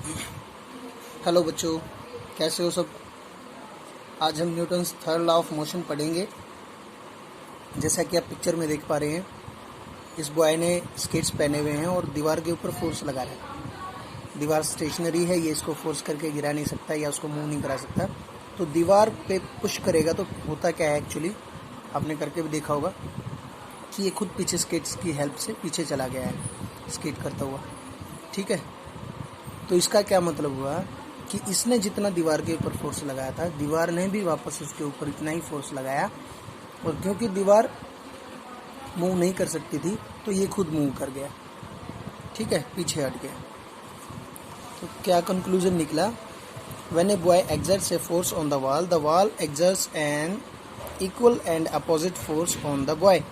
Hello बच्चों, कैसे हो सब। आज हम Newton's third law of motion पढ़ेंगे। जैसा कि आप पिक्चर में देख पा रहे हैं, इस बॉय ने स्केट्स पहने हुए हैं और दीवार के ऊपर फोर्स लगा रहा है। दीवार स्टेशनरी है, ये इसको फोर्स करके गिरा नहीं सकता या उसको मूव नहीं करा सकता। तो दीवार पे पुश करेगा तो होता क्या है, एक्चुअली आपने करके भी देखा होगा कि ये खुद पीछे स्केट्स की हेल्प से पीछे चला गया है स्केट करता हुआ। ठीक है, तो इसका क्या मतलब हुआ कि इसने जितना दीवार के ऊपर फोर्स लगाया था, दीवार ने भी वापस उसके ऊपर इतना ही फोर्स लगाया। और क्योंकि दीवार मूव नहीं कर सकती थी तो ये खुद मूव कर गया। ठीक है, पीछे हट गया। तो क्या कंक्लूजन निकला? When a boy exerts a force on the wall exerts an equal and opposite force on the boy.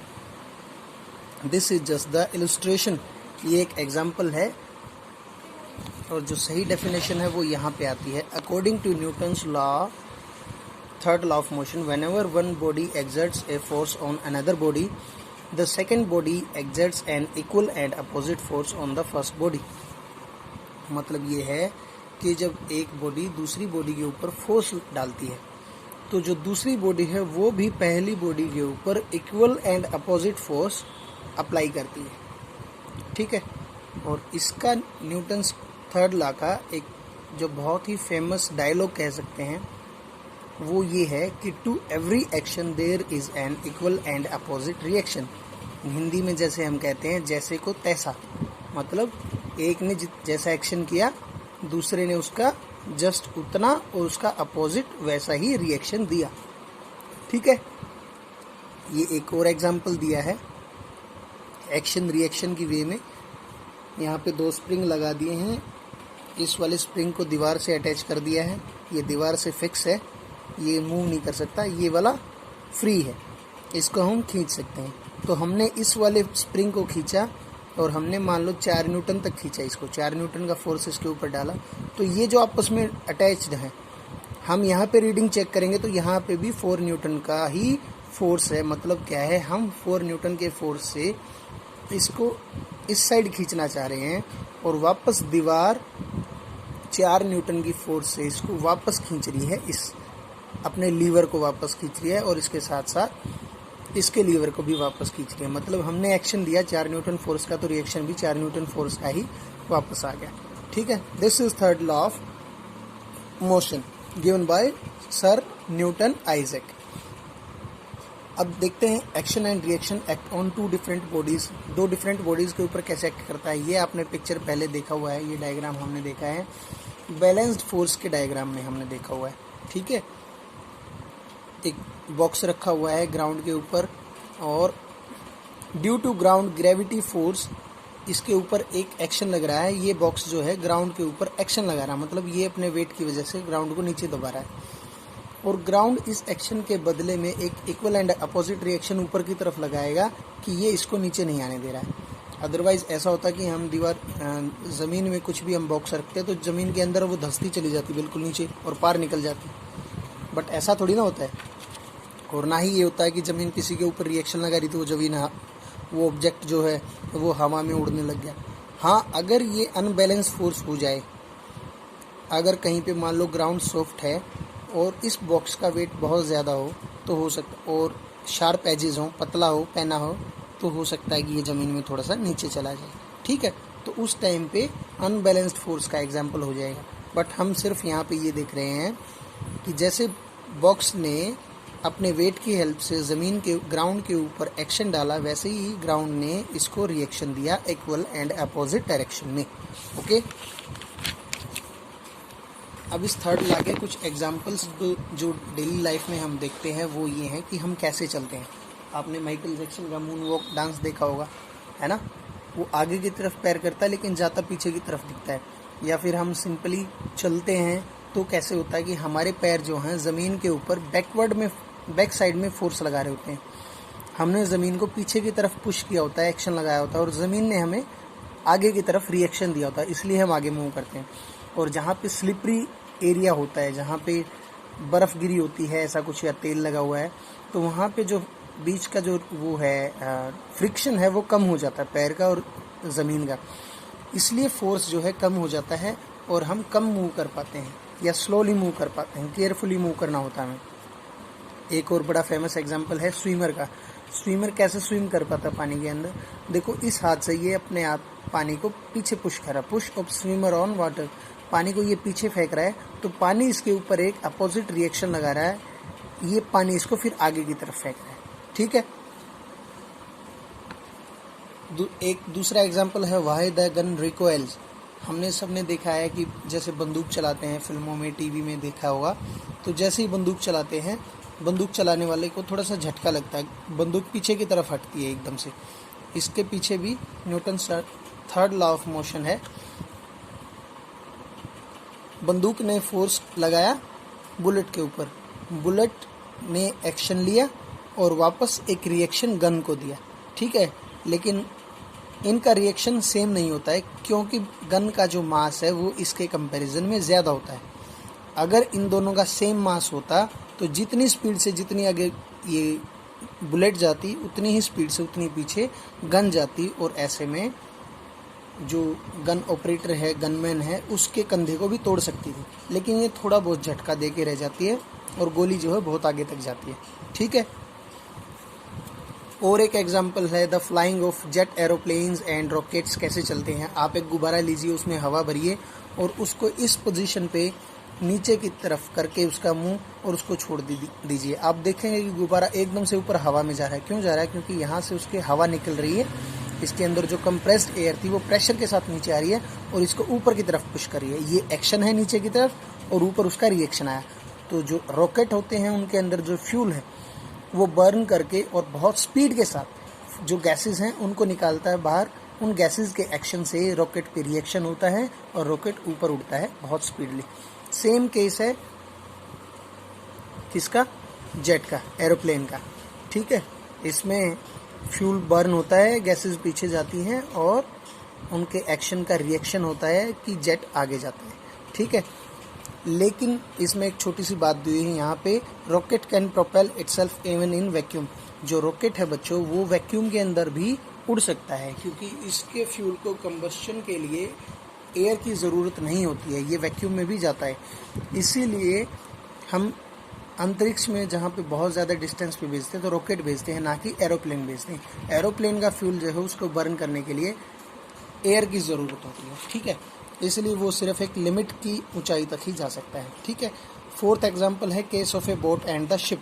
This is just the illustration. ये एक एग्जाम्पल है और जो सही डेफिनेशन है वो यहाँ पे आती है। According to Newton's law, third law of motion, whenever one body exerts a force on another body, the second body exerts an equal and opposite force on the first body. मतलब ये है कि जब एक बॉडी दूसरी body के ऊपर force डालती है तो जो दूसरी बॉडी है वो भी पहली बॉडी के ऊपर equal and opposite force apply करती है। ठीक है, और इसका न्यूटन्स थर्ड लॉ का एक जो बहुत ही फेमस डायलॉग कह सकते हैं वो ये है कि to every action there is an equal and opposite reaction. Hindi में जैसे हम कहते हैं जैसे को तैसा, मतलब एक ने जैसा एक्शन किया दूसरे ने उसका जस्ट उतना और उसका अपोजिट वैसा ही रिएक्शन दिया। ठीक है, ये एक और एग्जांपल दिया है एक्शन रिएक्शन की वे में। यहाँ पे दो स्प्रिंग लगा दिए हैं, इस वाले स्प्रिंग को दीवार से अटैच कर दिया है, ये दीवार से फिक्स है, ये मूव नहीं कर सकता, ये वाला फ्री है, इसको हम खींच सकते हैं। तो हमने इस वाले स्प्रिंग को खींचा और हमने मान लो 4 न्यूटन तक खींचा इसको, 4 न्यूटन का फोर्स इसके ऊपर डाला। तो ये जो आपस में अटैच्ड है, हम यहाँ पे रीडिंग चेक करेंगे तो यहाँ पे भी 4 न्यूटन का ही फोर्स है। मतलब क्या है, हम 4 न्यूटन के फोर्स से इसको इस साइड खींचना चाह रहे हैं और वापस दीवार 4 न्यूटन की फोर्स से इसको वापस खींच रही है, इस अपने लीवर को वापस खींच रही है और इसके साथ साथ इसके लीवर को भी वापस खींच रही है। मतलब हमने एक्शन दिया 4 न्यूटन फोर्स का तो रिएक्शन भी 4 न्यूटन फोर्स का ही वापस आ गया। ठीक है, this is third law of motion given by sir Newton Isaac. अब देखते हैं action and reaction act on two different bodies. दो डिफरेंट बॉडीज के ऊपर कैसे एक्ट करता है, ये आपने पिक्चर पहले देखा हुआ है, ये डायग्राम हमने देखा है बैलेंस्ड फोर्स के डायग्राम में हमने देखा हुआ है। ठीक है, एक बॉक्स रखा हुआ है ग्राउंड के ऊपर और due to ground gravity force इसके ऊपर एक एक्शन लग रहा है। ये बॉक्स जो है ग्राउंड के ऊपर एक्शन लगा रहा है, मतलब ये अपने वेट की वजह से ग्राउंड को नीचे दबा रहा है और ग्राउंड इस एक्शन के बदले में एक इक्वल एंड अपोजिट रिएक्शन ऊपर की तरफ लगाएगा कि ये इसको नीचे नहीं आने दे रहा है। अदरवाइज ऐसा होता कि हम दीवार ज़मीन में कुछ भी हम बॉक्स रखते हैं तो ज़मीन के अंदर वो धंसती चली जाती बिल्कुल नीचे और पार निकल जाती, बट ऐसा थोड़ी ना होता है। और ना ही ये होता है कि ज़मीन किसी के ऊपर रिएक्शन लगा रही तो वो ज़मीन वो ऑब्जेक्ट जो है वो हवा में उड़ने लग गया। हाँ, अगर ये अनबैलेंस फोर्स हो जाए, अगर कहीं पे मान लो ग्राउंड सॉफ्ट है और इस बॉक्स का वेट बहुत ज़्यादा हो सकता, और शार्प एजेस हो, पतला हो, पैना हो, तो हो सकता है कि ये ज़मीन में थोड़ा सा नीचे चला जाए। ठीक है, तो उस टाइम पे अनबैलेंस्ड फोर्स का एग्जांपल हो जाएगा। बट हम सिर्फ यहाँ पे ये देख रहे हैं कि जैसे बॉक्स ने अपने वेट की हेल्प से ज़मीन के ग्राउंड के ऊपर एक्शन डाला, वैसे ही ग्राउंड ने इसको रिएक्शन दिया इक्वल एंड अपोजिट डायरेक्शन में। ओके, अब इस थर्ड लॉ के कुछ एग्जांपल्स जो डेली लाइफ में हम देखते हैं वो ये हैं कि हम कैसे चलते हैं। आपने माइकल जैक्सन का मून वॉक डांस देखा होगा, है ना। वो आगे की तरफ पैर करता है लेकिन जाता पीछे की तरफ दिखता है। या फिर हम सिंपली चलते हैं तो कैसे होता है कि हमारे पैर जो हैं ज़मीन के ऊपर बैक साइड में फोर्स लगा रहे होते हैं। हमने ज़मीन को पीछे की तरफ पुश किया होता है, एक्शन लगाया होता है, और ज़मीन ने हमें आगे की तरफ रिएक्शन दिया होता है, इसलिए हम आगे मूव करते हैं। और जहाँ पे स्लिपरी एरिया होता है, जहाँ पे बर्फ़ गिरी होती है ऐसा कुछ, या तेल लगा हुआ है, तो वहाँ पे जो बीच का जो वो है फ्रिक्शन है वो कम हो जाता है पैर का और ज़मीन का। इसलिए फोर्स जो है कम हो जाता है और हम कम मूव कर पाते हैं या स्लोली मूव कर पाते हैं, केयरफुली मूव करना होता है हमें। एक और बड़ा फेमस एग्जांपल है स्विमर का। स्विमर कैसे स्विम कर पाता है पानी के अंदर? देखो, इस हाथ से ये अपने आप पानी को पीछे पुश कर रहा है, push of swimmer on water. पानी को ये पीछे फेंक रहा है तो पानी इसके ऊपर एक अपोजिट रिएक्शन लगा रहा है, ये पानी इसको फिर आगे की तरफ फेंक रहा है। ठीक है। एक दूसरा एग्जांपल है व्हाई द गन रिकॉइल्स। हमने सबने देखा है कि जैसे बंदूक चलाते हैं, फिल्मों में, टीवी में देखा होगा, तो जैसे ही बंदूक चलाते हैं, बंदूक चलाने वाले को थोड़ा सा झटका लगता है, बंदूक पीछे की तरफ हटती है एकदम से। इसके पीछे भी Newton third law of motion है। बंदूक ने फोर्स लगाया बुलेट के ऊपर, बुलेट ने एक्शन लिया और वापस एक रिएक्शन गन को दिया। ठीक है, लेकिन इनका रिएक्शन सेम नहीं होता है क्योंकि गन का जो मास है वो इसके कंपैरिजन में ज़्यादा होता है। अगर इन दोनों का सेम मास होता तो जितनी स्पीड से जितनी आगे ये बुलेट जाती उतनी ही स्पीड से उतनी पीछे गन जाती, और ऐसे में जो गन ऑपरेटर है, गनमैन है, उसके कंधे को भी तोड़ सकती थी। लेकिन ये थोड़ा बहुत झटका दे के रह जाती है और गोली जो है बहुत आगे तक जाती है। ठीक है। और एक एग्जांपल है the flying of jet aeroplanes and rockets. कैसे चलते हैं? आप एक गुब्बारा लीजिए, उसमें हवा भरिए और उसको इस पोजीशन पे नीचे की तरफ करके उसका मुंह और उसको छोड़ दीजिए। आप देखेंगे कि गुब्बारा एकदम से ऊपर हवा में जा रहा है। क्यों जा रहा है? क्योंकि यहाँ से उसके हवा निकल रही है, इसके अंदर जो कंप्रेस्ड एयर थी वो प्रेशर के साथ नीचे आ रही है और इसको ऊपर की तरफ पुश कर रही है। ये एक्शन है नीचे की तरफ और ऊपर उसका रिएक्शन आया। तो जो रॉकेट होते हैं उनके अंदर जो फ्यूल है वो बर्न करके और बहुत स्पीड के साथ जो गैसेस हैं उनको निकालता है बाहर। उन गैसेस के एक्शन से रॉकेट पे रिएक्शन होता है और रॉकेट ऊपर उड़ता है बहुत स्पीडली। सेम केस है किसका? जेट का, एरोप्लेन का। ठीक है, इसमें फ्यूल बर्न होता है, गैसेस पीछे जाती हैं और उनके एक्शन का रिएक्शन होता है कि जेट आगे जाता है। ठीक है, लेकिन इसमें एक छोटी सी बात दी है यहाँ पे, rocket can propel itself even in vacuum. जो रॉकेट है बच्चों, वो वैक्यूम के अंदर भी उड़ सकता है क्योंकि इसके फ्यूल को कंबस्शन के लिए एयर की ज़रूरत नहीं होती है, ये वैक्यूम में भी जाता है। इसीलिए हम अंतरिक्ष में जहाँ पे बहुत ज़्यादा डिस्टेंस पे भेजते हैं तो रॉकेट भेजते हैं, ना कि एरोप्लेन भेजते हैं। एरोप्लेन का फ्यूल जो है उसको बर्न करने के लिए एयर की ज़रूरत होती है। ठीक है, इसलिए वो सिर्फ एक लिमिट की ऊंचाई तक ही जा सकता है। ठीक है। फोर्थ एग्जांपल है case of A boat and the ship.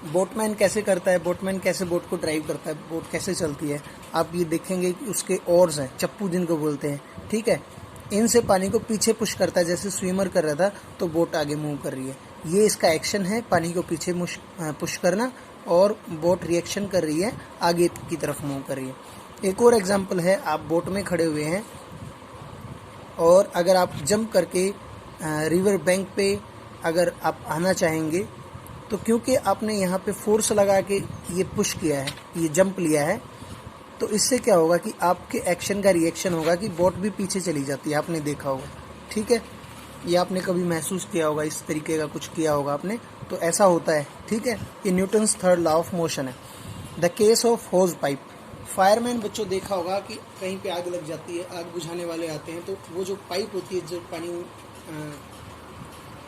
Boatman कैसे करता है? बोटमैन कैसे बोट को ड्राइव करता है? बोट कैसे चलती है? आप ये देखेंगे कि उसके ओर्स हैं, चप्पू जिनको बोलते हैं। ठीक है, इनसे पानी को पीछे पुश करता है। जैसे स्विमर कर रहा था तो बोट आगे मूव कर रही है, ये इसका एक्शन है, पानी को पीछे पुश करना, और बोट रिएक्शन कर रही है, आगे की तरफ मूव कर रही है। एक और एग्जांपल है, आप बोट में खड़े हुए हैं और अगर आप जंप करके रिवर बैंक पे अगर आप आना चाहेंगे तो क्योंकि आपने यहाँ पे फोर्स लगा के ये पुश किया है, ये जंप लिया है, तो इससे क्या होगा कि आपके एक्शन का रिएक्शन होगा कि बोट भी पीछे चली जाती है। आपने देखा होगा। ठीक है, ये आपने कभी महसूस किया होगा, इस तरीके का कुछ किया होगा आपने, तो ऐसा होता है। ठीक है, ये Newton's third law of motion है। The case of hose pipe. Fireman बच्चों देखा होगा कि कहीं पे आग लग जाती है, आग बुझाने वाले आते हैं तो वो जो पाइप होती है जो पानी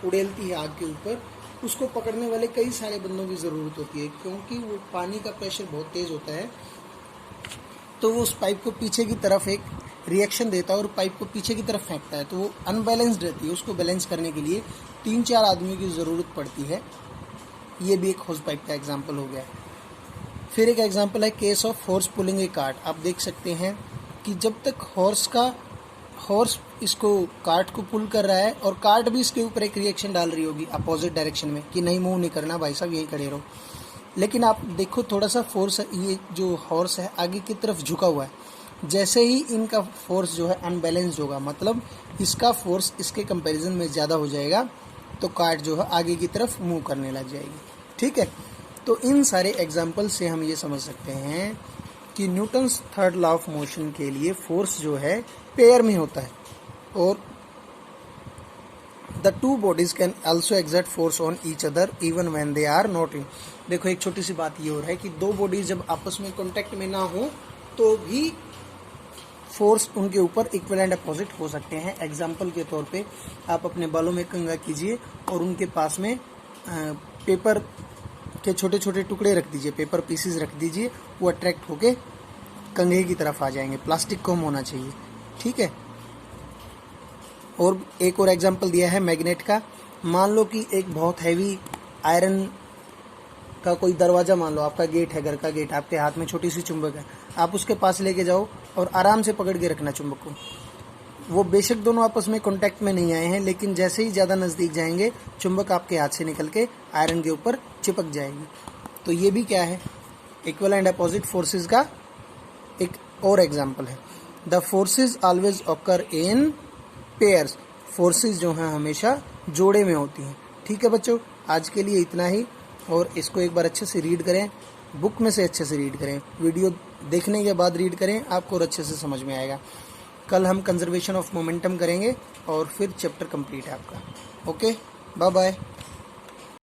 उड़ेलती है आग के ऊपर, उसको पकड़ने वाले कई सारे बंदों की ज़रूरत होती है क्योंकि वो पानी का प्रेशर बहुत तेज़ होता है। तो वो उस पाइप को पीछे की तरफ एक रिएक्शन देता है और पाइप को पीछे की तरफ फेंकता है, तो वो अनबैलेंस्ड रहती है। उसको बैलेंस करने के लिए 3-4 आदमियों की ज़रूरत पड़ती है। ये भी एक होज पाइप का एग्जाम्पल हो गया है। फिर एक एग्जाम्पल है case of horse pulling a cart. आप देख सकते हैं कि जब तक हॉर्स इसको कार्ट को पुल कर रहा है और कार्ट भी इसके ऊपर एक रिएक्शन डाल रही होगी अपोजिट डायरेक्शन में कि नहीं मूव नहीं करना भाई साहब, यहीं खड़े रहो। लेकिन आप देखो थोड़ा सा फोर्स, ये जो हॉर्स है आगे की तरफ झुका हुआ है, जैसे ही इनका फोर्स जो है अनबैलेंस्ड होगा, मतलब इसका फोर्स इसके कंपैरिजन में ज़्यादा हो जाएगा, तो कार्ट जो है आगे की तरफ मूव करने लग जाएगी। ठीक है, तो इन सारे एग्जाम्पल से हम ये समझ सकते हैं कि Newton's third law of motion के लिए फोर्स जो है पेयर में होता है और the two bodies can also exert force on each other even when they are not in. देखो एक छोटी सी बात ये हो रहा है कि दो बॉडीज जब आपस में कॉन्टैक्ट में ना हो तो भी फोर्स उनके ऊपर इक्वल एंड अपोजिट हो सकते हैं। एग्जाम्पल के तौर पे आप अपने बालों में कंघा कीजिए और उनके पास में पेपर के छोटे छोटे टुकड़े रख दीजिए, पेपर पीसेस रख दीजिए, वो अट्रैक्ट होके कंघे की तरफ आ जाएंगे। प्लास्टिक कम होना चाहिए, ठीक है। और एक और एग्जांपल दिया है मैग्नेट का। मान लो कि एक बहुत हैवी आयरन का कोई दरवाजा, मान लो आपका गेट है, घर का गेट, आपके हाथ में छोटी सी चुंबक है, आप उसके पास लेके जाओ और आराम से पकड़ के रखना चुंबक को। वो बेशक दोनों आपस में कांटेक्ट में नहीं आए हैं, लेकिन जैसे ही ज़्यादा नज़दीक जाएंगे चुंबक आपके हाथ से निकल के आयरन के ऊपर चिपक जाएगी। तो ये भी क्या है, इक्वल एंड अपोजिट फोर्सेस का एक और एग्जाम्पल है। The forces always occur in pairs, forces जो हैं हमेशा जोड़े में होती हैं। ठीक है बच्चों, आज के लिए इतना ही। और इसको एक बार अच्छे से रीड करें, बुक में से अच्छे से रीड करें, वीडियो देखने के बाद रीड करें, आपको और अच्छे से समझ में आएगा। कल हम कंजर्वेशन ऑफ मोमेंटम करेंगे और फिर चैप्टर कंप्लीट है आपका। Okay, bye bye.